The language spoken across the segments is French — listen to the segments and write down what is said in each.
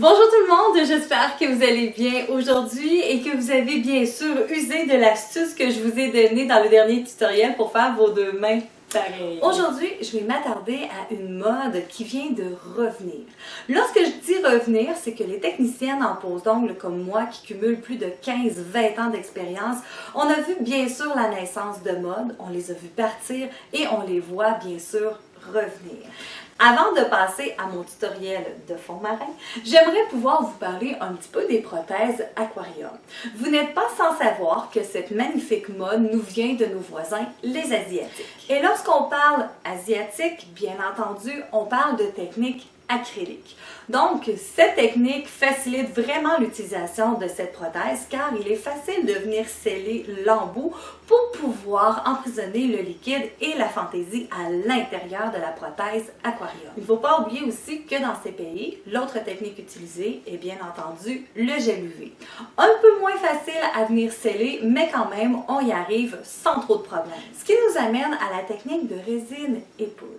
Bonjour tout le monde, j'espère que vous allez bien aujourd'hui et que vous avez bien sûr usé de l'astuce que je vous ai donnée dans le dernier tutoriel pour faire vos deux mains pareilles. Aujourd'hui, je vais m'attarder à une mode qui vient de revenir. Lorsque je dis revenir, c'est que les techniciennes en pose d'ongles comme moi qui cumulent plus de 15-20 ans d'expérience, on a vu bien sûr la naissance de mode, on les a vus partir et on les voit bien sûr revenir. Avant de passer à mon tutoriel de fond marin, j'aimerais pouvoir vous parler un petit peu des prothèses aquarium. Vous n'êtes pas sans savoir que cette magnifique mode nous vient de nos voisins, les Asiatiques. Et lorsqu'on parle asiatique, bien entendu, on parle de technique acrylique. Donc, cette technique facilite vraiment l'utilisation de cette prothèse car il est facile de venir sceller l'embout pour pouvoir emprisonner le liquide et la fantaisie à l'intérieur de la prothèse aquarium. Il ne faut pas oublier aussi que dans ces pays, l'autre technique utilisée est bien entendu le gel UV. Un peu moins facile à venir sceller, mais quand même, on y arrive sans trop de problèmes. Ce qui nous amène à la technique de résine et poudre.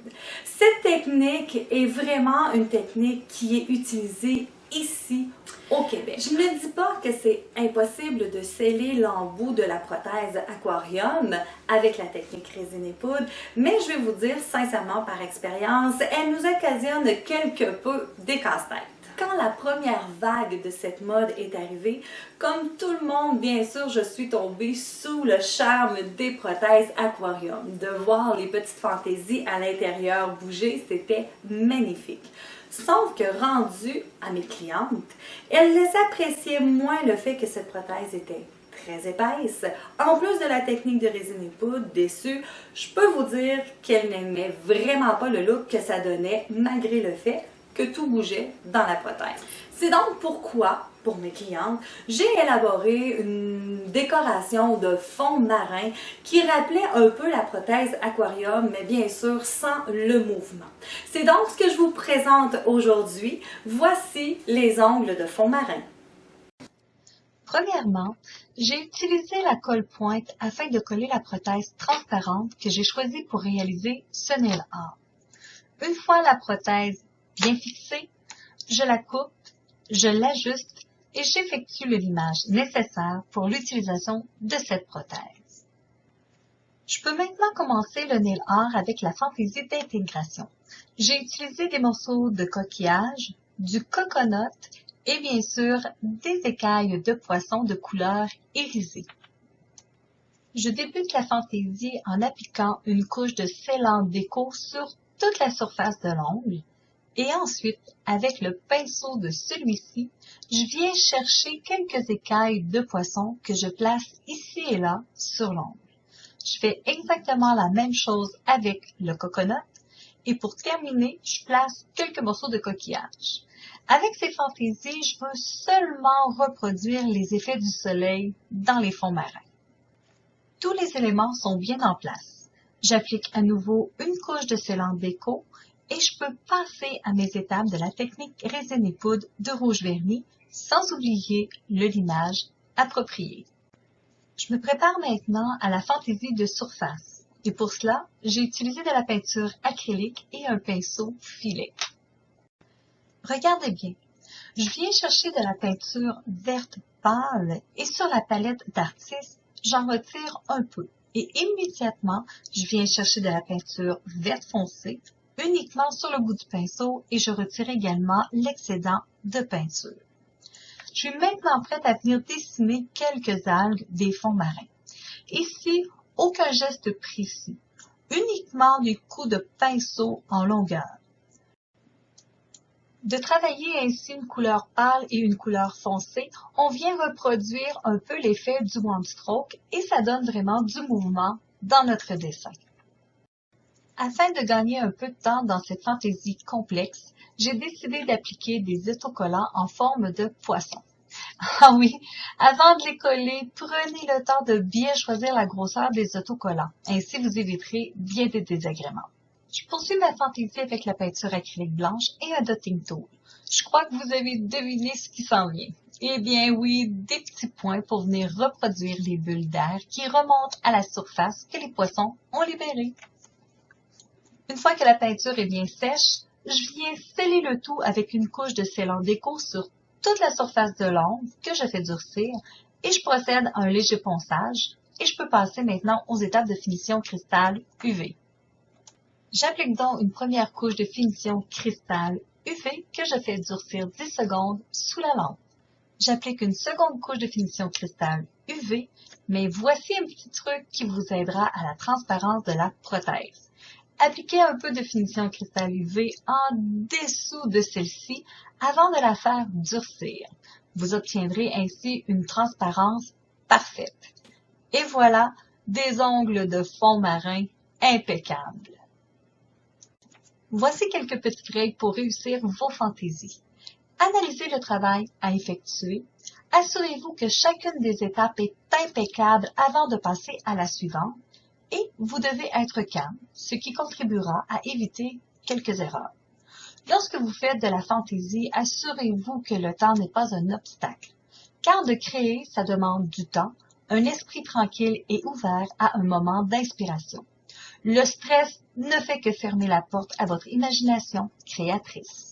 Cette technique est vraiment une technique qui est utilisée ici au Québec. Je ne dis pas que c'est impossible de sceller l'embout de la prothèse aquarium avec la technique résine et poudre, mais je vais vous dire sincèrement par expérience, elle nous occasionne quelque peu des casse-têtes. Quand la première vague de cette mode est arrivée, comme tout le monde, bien sûr, je suis tombée sous le charme des prothèses aquarium. De voir les petites fantaisies à l'intérieur bouger, c'était magnifique. Sauf que rendu à mes clientes, elles appréciaient moins le fait que cette prothèse était très épaisse. En plus de la technique de résine et poudre dessus, je peux vous dire qu'elles n'aimaient vraiment pas le look que ça donnait malgré le fait que tout bougeait dans la prothèse. C'est donc pourquoi, pour mes clientes, j'ai élaboré une décoration de fond marin qui rappelait un peu la prothèse aquarium, mais bien sûr sans le mouvement. C'est donc ce que je vous présente aujourd'hui. Voici les ongles de fond marin. Premièrement, j'ai utilisé la colle pointe afin de coller la prothèse transparente que j'ai choisie pour réaliser ce nail art. Une fois la prothèse bien fixée, je la coupe, je l'ajuste et j'effectue le limage nécessaire pour l'utilisation de cette prothèse. Je peux maintenant commencer le nail art avec la fantaisie d'intégration. J'ai utilisé des morceaux de coquillage, du coconut et bien sûr des écailles de poisson de couleur irisée. Je débute la fantaisie en appliquant une couche de scellant déco sur toute la surface de l'ongle. Et ensuite, avec le pinceau de celui-ci, je viens chercher quelques écailles de poisson que je place ici et là sur l'ongle. Je fais exactement la même chose avec le coconut et pour terminer, je place quelques morceaux de coquillage. Avec ces fantaisies, je veux seulement reproduire les effets du soleil dans les fonds marins. Tous les éléments sont bien en place. J'applique à nouveau une couche de scellant déco et je peux passer à mes étapes de la technique résine et poudre de rouge vernis sans oublier le limage approprié. Je me prépare maintenant à la fantaisie de surface et pour cela, j'ai utilisé de la peinture acrylique et un pinceau filet. Regardez bien, je viens chercher de la peinture verte pâle et sur la palette d'artiste, j'en retire un peu et immédiatement, je viens chercher de la peinture verte foncée uniquement sur le bout du pinceau et je retire également l'excédent de peinture. Je suis maintenant prête à venir dessiner quelques algues des fonds marins. Ici, aucun geste précis, uniquement des coups de pinceau en longueur. De travailler ainsi une couleur pâle et une couleur foncée, on vient reproduire un peu l'effet du one stroke et ça donne vraiment du mouvement dans notre dessin. Afin de gagner un peu de temps dans cette fantaisie complexe, j'ai décidé d'appliquer des autocollants en forme de poisson. Ah oui, avant de les coller, prenez le temps de bien choisir la grosseur des autocollants. Ainsi, vous éviterez bien des désagréments. Je poursuis ma fantaisie avec la peinture acrylique blanche et un dotting tool. Je crois que vous avez deviné ce qui s'en vient. Eh bien oui, des petits points pour venir reproduire les bulles d'air qui remontent à la surface que les poissons ont libérées. Une fois que la peinture est bien sèche, je viens sceller le tout avec une couche de scellant déco sur toute la surface de l'ongle que je fais durcir et je procède à un léger ponçage et je peux passer maintenant aux étapes de finition cristal UV. J'applique donc une première couche de finition cristal UV que je fais durcir 10 secondes sous la lampe. J'applique une seconde couche de finition cristal UV, mais voici un petit truc qui vous aidera à la transparence de la prothèse. Appliquez un peu de finition cristal UV en dessous de celle-ci avant de la faire durcir. Vous obtiendrez ainsi une transparence parfaite. Et voilà, des ongles de fond marin impeccables. Voici quelques petites règles pour réussir vos fantaisies. Analysez le travail à effectuer. Assurez-vous que chacune des étapes est impeccable avant de passer à la suivante. Et vous devez être calme, ce qui contribuera à éviter quelques erreurs. Lorsque vous faites de la fantaisie, assurez-vous que le temps n'est pas un obstacle. Car de créer, ça demande du temps, un esprit tranquille et ouvert à un moment d'inspiration. Le stress ne fait que fermer la porte à votre imagination créatrice.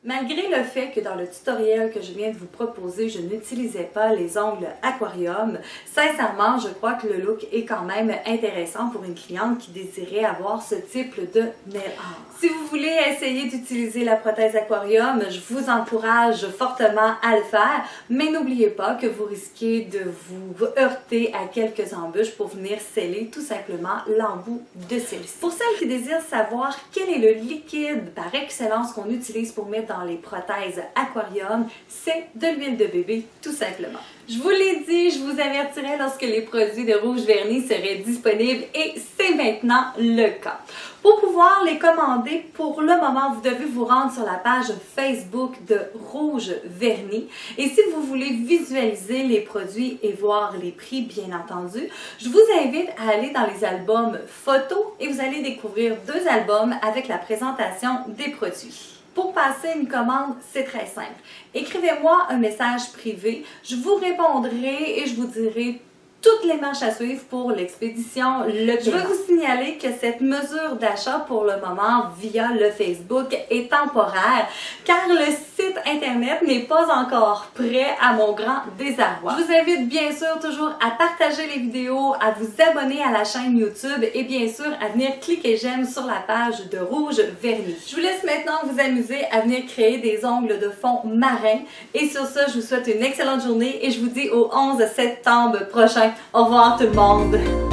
Malgré le fait que dans le tutoriel que je viens de vous proposer, je n'utilisais pas les ongles aquarium, sincèrement, je crois que le look est quand même intéressant pour une cliente qui désirait avoir ce type de nail art. Si vous voulez essayer d'utiliser la prothèse aquarium, je vous encourage fortement à le faire, mais n'oubliez pas que vous risquez de vous heurter à quelques embûches pour venir sceller tout simplement l'embout de celle-ci. Pour celles qui désirent savoir quel est le liquide par excellence qu'on utilise pour mettre dans les prothèses aquarium, c'est de l'huile de bébé tout simplement. Je vous l'ai dit, je vous avertirai lorsque les produits de Rouge Vernis seraient disponibles et c'est maintenant le cas. Pour pouvoir les commander, pour le moment, vous devez vous rendre sur la page Facebook de Rouge Vernis. Et si vous voulez visualiser les produits et voir les prix, bien entendu, je vous invite à aller dans les albums photos et vous allez découvrir 2 albums avec la présentation des produits. Pour passer une commande, c'est très simple. Écrivez-moi un message privé, je vous répondrai et je vous dirai toutes les marches à suivre pour l'expédition. Je veux vous signaler que cette mesure d'achat pour le moment via le Facebook est temporaire car le site internet n'est pas encore prêt à mon grand désarroi. Je vous invite bien sûr toujours à partager les vidéos, à vous abonner à la chaîne YouTube et bien sûr à venir cliquer j'aime sur la page de Rouge Vernis. Je vous laisse maintenant vous amuser à venir créer des ongles de fond marin et sur ce, je vous souhaite une excellente journée et je vous dis au 11 septembre prochain. Au revoir tout le monde!